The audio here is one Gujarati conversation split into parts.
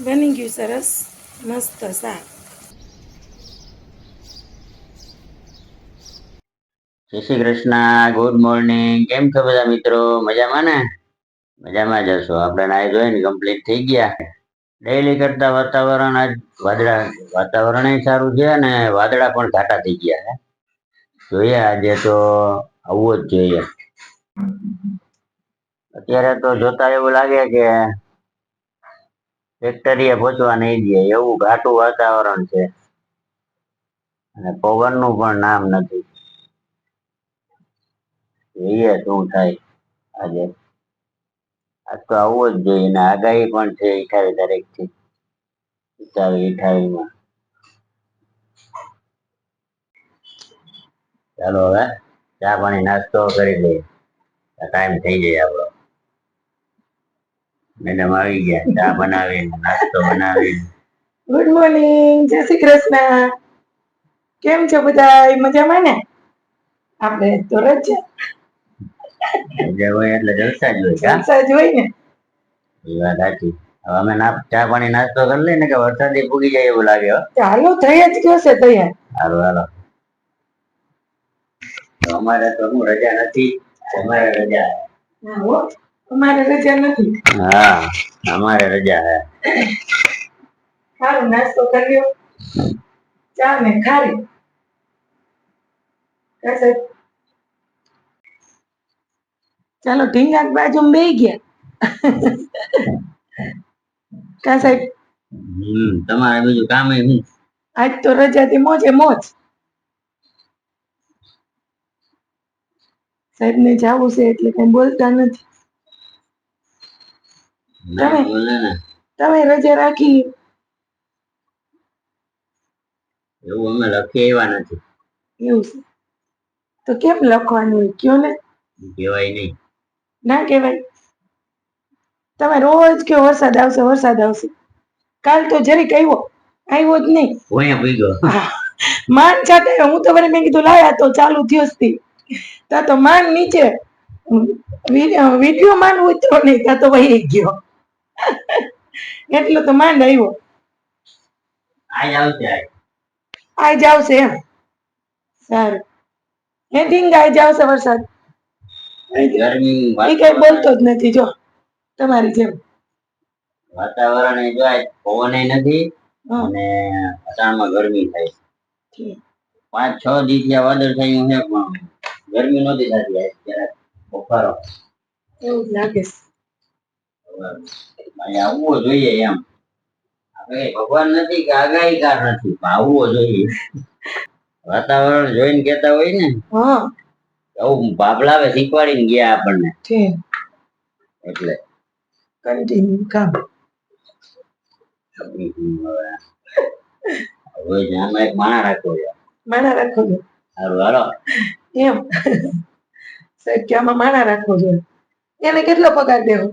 બની ગયું સરસ મસ્ત શાક. જય શ્રી કૃષ્ણ, ગુડ મોર્નિંગ. કેમ છો બધા મિત્રો? મજામાં ને? મજામાં જ હશો. આપણે નાઈ ધોઈને કમ્પ્લીટ થઈ ગયા. ડેઈલી કરતા વાતાવરણ આજ વાતાવરણ સારું છે અને વાદળા પણ ઘાટા થઈ ગયા છે. જોઈએ આજે તો આવવું જ જોઈએ. અત્યારે તો જોતા એવું લાગે કે ફેક્ટરીએ પહોંચવા નહીં દે એવું ઘાટું વાતાવરણ છે અને પવનનું પણ નામ નથી. જોઈએ શું થાય આજે. આજ તો આવવું જ જોઈએ ને આગાહી પણ છે 28 તારીખથી. 27-28 ચાલો હવે ચા પાણી નાસ્તો કરી લઈએ. ટાઈમ થઈ જાય આપણો. મેડમ આવી ગયા ચા બનાવીને નાસ્તો બનાવીને. ગુડ મોર્નિંગ, જય શ્રી કૃષ્ણ. કેમ છો બધા? મજામાં ને? આપણે તો રજા હોય એટલે જલસા જ હોય. જલસા જ હોય ને. એ વાત સાચી. હવે અમે ચા પાણી નાસ્તો કરી લઈએ ને કે વરસાદી પૂગી જાય એવું લાગે. ચાલો થઈ જ ગયો છે તૈયાર. સારું હાલો. અમારે તો હું રજા નથી. અમારે રજા અમારે રજા નથી. હા અમારે રજા હે. સારું નાસ્તો કર્યો. ચા ને ખારી. ચાલો ઢીંગા બાજુ બેહી ગયા. કા સાહેબ તમારે બીજું કામ શું? આજ તો રજાથી મોજે મોજ. સાહેબ ને જાવું છે એટલે કઈ બોલતા નથી. તમે રજા રાખી. એવું અમે લખી એવા નથી. એવું છે તો કેમ લખવાનું હોય કયો ને. કહેવાય નહીં. ના કહેવાય. તમે રોજ કયો વરસાદ આવશે વરસાદ આવશે. કાલ તો જરીક આવ્યો જ નહીં. માન સાથે હું તો મેં કીધું લાયા તો ચાલુ થયો જ તા તો માન નીચે વિડીયો માન ઉતરો નહીં તા તો વહી ગયો. એટલો તો માંડ આવ્યો. આજ આવશે એમ. સારું હે ઢીંગા આજ આવશે વરસાદ. એ કઈ બોલતો જ નથી જો તમારી જેમ. વાતાવરણ જો પવન નથી અને અચાનમાં ગરમી થાય છે. 5-6 દિવસ વાદળ થયું છે પણ ગરમી નહોતી થતી. જરાક બફારો એવું જ લાગે છે. આવવો જોઈએ એમ. આપણે ભગવાન નથી કે આગાહીકાર નથી પણ આવવો જોઈએ. વાતાવરણ જોઈને કેતા હોય ને આવું બાબલાવે શીખવાડીને ગયા આપણને એટલે કન્ટિન્યુ કામ. હવે આમાં એક માણા રાખવો છે. માણા રાખવો છે. સારું હાલો એમ સાહેબ કે આમાં માણા રાખવો જોઈએ. એને કેટલો પગાર દેવો?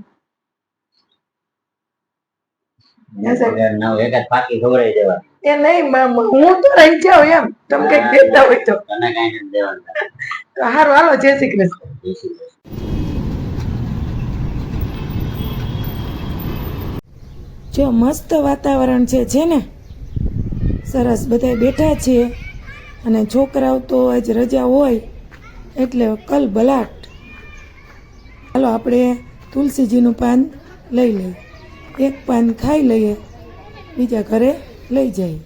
પાકી ખવડાવી દેવા. એ નહીં હું તો રહી જાઉં એમ તમે કઈક દેતા હોય તો. તને કઈ નથી દેવાનું. હારું હાલો જય શ્રી કૃષ્ણ. જય શ્રી કૃષ્ણ. જો મસ્ત વાતાવરણ છે ને સરસ. બધા બેઠા છીએ અને છોકરાઓ તો આજ રજા હોય એટલે કલબલાટ. હાલો આપણે તુલસીજીનું પાન લઈ લઈએ. એક પાન ખાઈ લઈએ બીજા ઘરે લઈ જઈએ.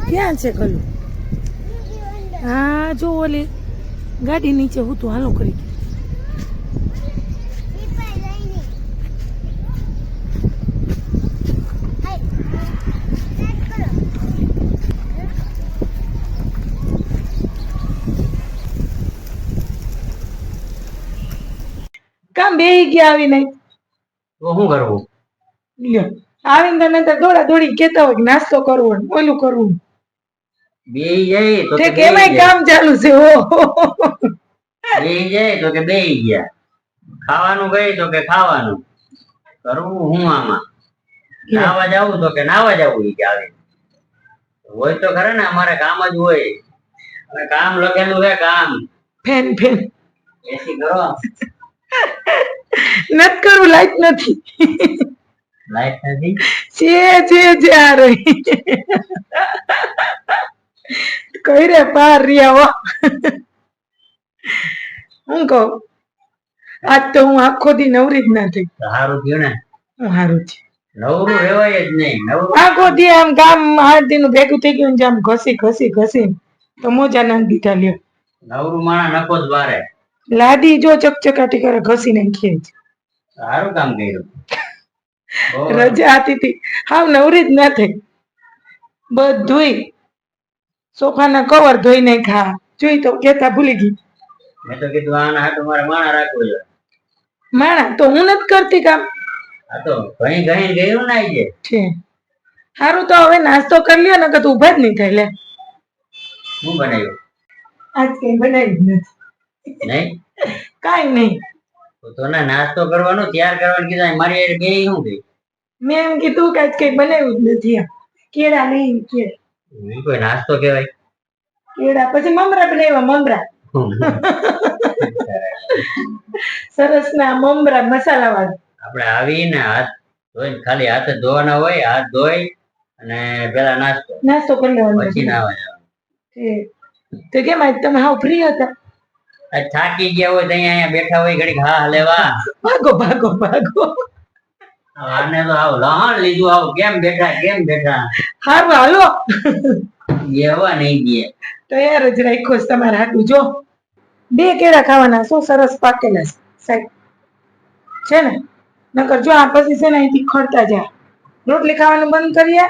ક્યાં છે કલું? હા જો ઓલી ગાડી નીચે હું તું હાલો કરી. કામ બેહી ગયા આવીને તો શું કરવું? આવીને તને તો દોડા દોડી કેતા હોય નાસ્તો કરવો ઓલું કરવું. બેહી જાય તો તે કેમાંય કામ ચાલુ છે. બેહી જાય તો કે બેહી ગયા. ખાવાનું ગઈ તો કે ખાવાનું. કરવું હું આમાં? નાવા જાવું તો કે નાવા જાવું ઈ કે આવે. હોય તો ખરે ને અમારે કામ જ હોય. અને કામ લખેલું છે કામ. ફેન ફેન એસી કરો. નત કરું, લાઈટ નથી. લાઈટ નથી. છે આ રહી. કઈ રે પાર રહ્યા. હું કહું, આજ તો હું આખો દી નવરી જ નથી. સારું થયું ને. સારું છે. નવરું રેવાય જ નહીં. નવરું આખો દી આમ કામ 8 દિન ભેગું થઈ ગયું ને આમ ઘસી તો મોજા નાખી દીધા લ્યો. નવરું માણા નકો જ વારે. લાડી જો ચકચકાટી કરે ઘસી નાખીએ. સારું કામ કર્યું. રજા હતી તી હાવ નવરી જ ના થઈ. બધુંય સોફાના કવર ધોઈ નાખ્યા. જોઈ તો કેતા ભૂલી ગઈ. મેં તો કીધું આના હાટું મારે માણા રાખવું છે. માણા તો હું નથી કરતી કામ. આ તો ઘણી ગયું ને આજે છે. સારું તો હવે નાસ્તો કરી લ્યો ને તો ઉભા જ નહીં થાય. લે શું બનાવ્યું? આજ કઈ બનાવ્યું જ નથી. નહીં કાઈ નહીં. તો ના નાસ્તો કરવાનો તૈયાર કરવાનું કીધું. મારી યાર બે શું ગઈ? મેં એમ કીધું કે આજ કઈ બનાવ્યું જ નથી. કેળા નહીં કેળા. કોઈ નાસ્તો કહેવાય? કેળા પછી મમરા બનાવ્યા. મમરા સરસ ના મમરા મસાલા વાળા. આપણે આવીને હાથ ધોઈને ખાલી હાથ ધોવાના હોય. હાથ ધોઈ અને પેલા નાસ્તો કરી લેવાનો. પછી નાવા જવાનું. તો કેમ આજ તમે હાવ ફ્રી હતા? થાકી ગયા હોય તો અહીંયા બેઠા હોય ઘડીક હા લેવા. ભાગો. આને તો આવ લહાણ લીધું. આવ કેમ બેઠા. હારું હાલો. એવા નહીં ગયા તો યાર જ રાખ્યો છે તમારે હાટું. જો 2 કેળા ખાવાના. શું સરસ પાકેલા છે સાહેબ. છે ને નકર જો આ પછી છે ને અહીંથી ખડતા જા. રોટલી ખાવાનું બંધ કરીએ,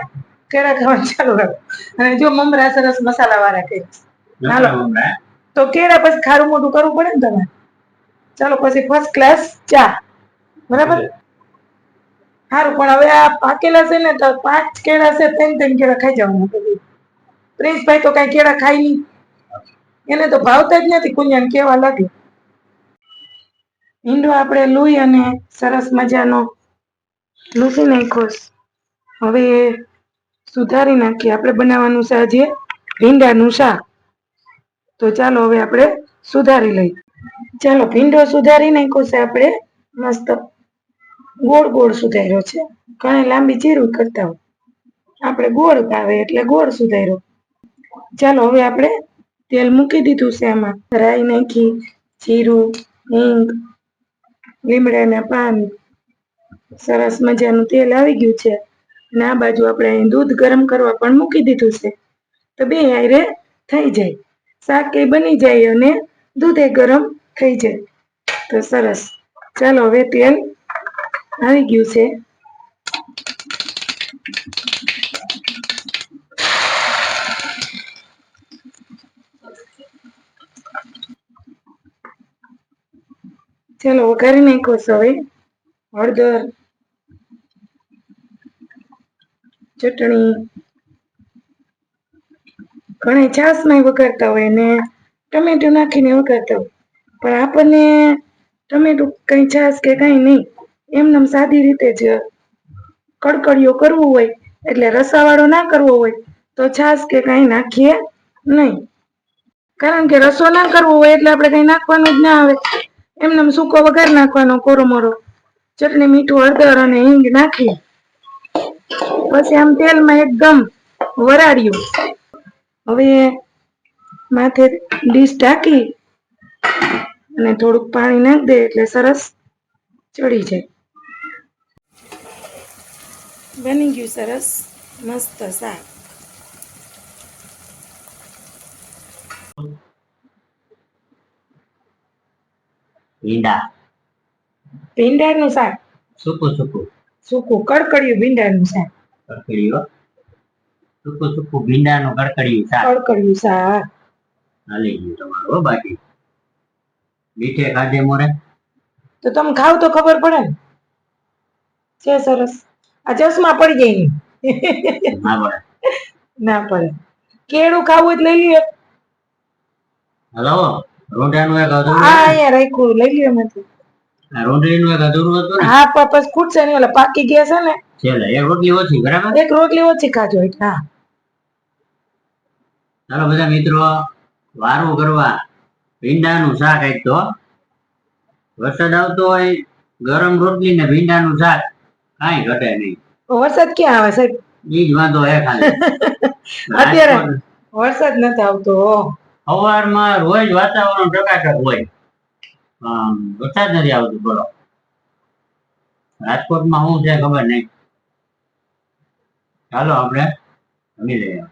કેળા ખાવાનું ચાલુ રાખો. અને જો મમરા સરસ મસાલા વાળા કે હાલો તો કેળા પછી ખારું મોટું કરવું પડે ને તમારે. ચાલો પછી ફર્સ્ટ ક્લાસ ચા. બરાબર. સારું પણ હવે આ પાકેલા છે ને તો 5 કેળા છે. 3 કેળા ખાઈ જવાનું. પ્રિન્સભાઈ તો કઈ કેળા ખાઈ નહીં. એને તો ભાવતા જ નથી. કુંજાને કેવા લાગે. ઈંડો આપણે લૂઈ અને સરસ મજાનો લૂસી નાખ્યો. હવે સુધારી નાખીએ. આપણે બનાવવાનું છે આજે ભીંડાનું શાક. તો ચાલો હવે આપણે સુધારી લઈએ. ચાલો ભીંડો સુધારી નાખ્યો છે. આપણે મસ્ત ગોળ સુધાર્યો છે. ઘણી લાંબી ચીરું કરતા હોય. આપણે ગોળ ભાવે એટલે ગોળ સુધાર્યો. ચાલો હવે આપણે તેલ મૂકી દીધું છે. આમાં રાઈ નાખી, જીરું, હિંગ, લીમડાના પાન. સરસ મજાનું તેલ આવી ગયું છે. અને આ બાજુ આપણે દૂધ ગરમ કરવા પણ મૂકી દીધું છે. તો બે હારે થઈ જાય. શાક એ બની જાય અને દૂધે ગરમ થઈ જાય. તો સરસ. ચાલો હવે તેલ આવી ગયું છે. ચાલો વઘારી નાખ્યો છે. હવે હળદર, ચટણી. ઘણા છાશમાં વઘારતા હોય ને ટમેટું નાખીને વઘારતા હોય. પણ આપણને ટમેટું કઈ છાશ કે કઈ નહીં. એમને સાદી રીતે જ કડકડીઓ કરવું હોય એટલે રસાવાળો ના કરવો હોય તો છાશ કે કઈ નાખીએ નહીં. કારણ કે રસો ના કરવો હોય એટલે આપણે કઈ નાખવાનું જ ના આવે. એમને સૂકો વઘાર નાખવાનો કોરો મોરો. ચટણી, મીઠું, હળદર અને હિંગ નાખી પછી આમ તેલમાં એકદમ વરાળ્યું. હવે માથે ડીશ ઢાંકી અને થોડુંક પાણી નાખી દે એટલે સરસ ચડી જાય. બની ગયું સરસ મસ્ત શાક. ભીંડાનું શાક. સૂકું કડકડિયું ભીંડાનું શાક. કડકડિયું શાક. હાલી ગયું તમારું. બાકી મીઠે ખાધે મોરે તો તમે ખાવ તો ખબર પડે ને. છે સરસ. આ ચશ્મા પડી જાય નહીં. ના પડે. કેળું ખાવું એટલે લઈ લ્યો. હલો રોંઢાનું એક અધૂરું. હા અહીંયા રાખ્યું. લઈ લ્યો એમાંથી. રોંઢણીનું એક અધૂરું હતું ને. હા પછી ખૂટશે નહીં. ઓલા પાકી ગયા છે ને. છેલ્લે એક રોટલી ઓછી. બરાબર. એક રોટલી ઓછી ખાજો. હા ચાલો બધા મિત્રો વારું કરવા ભીંડાનું શાક. આજ તો વરસાદ આવતો હોય, ગરમ રોટલી ને ભીંડાનું શાક કાંઈ ઘટે નહીં. વરસાદ ક્યાં આવે સાહેબ? ઈ જ વાંધો હે ખાલી. અત્યારે વરસાદ નથી આવતો. સવારમાં રોજ વાતાવરણ ટકાટક હોય, વરસાદ નથી આવતો. બોલો રાજકોટમાં શું છે ખબર નહીં. ચાલો આપણે જમી લઈએ.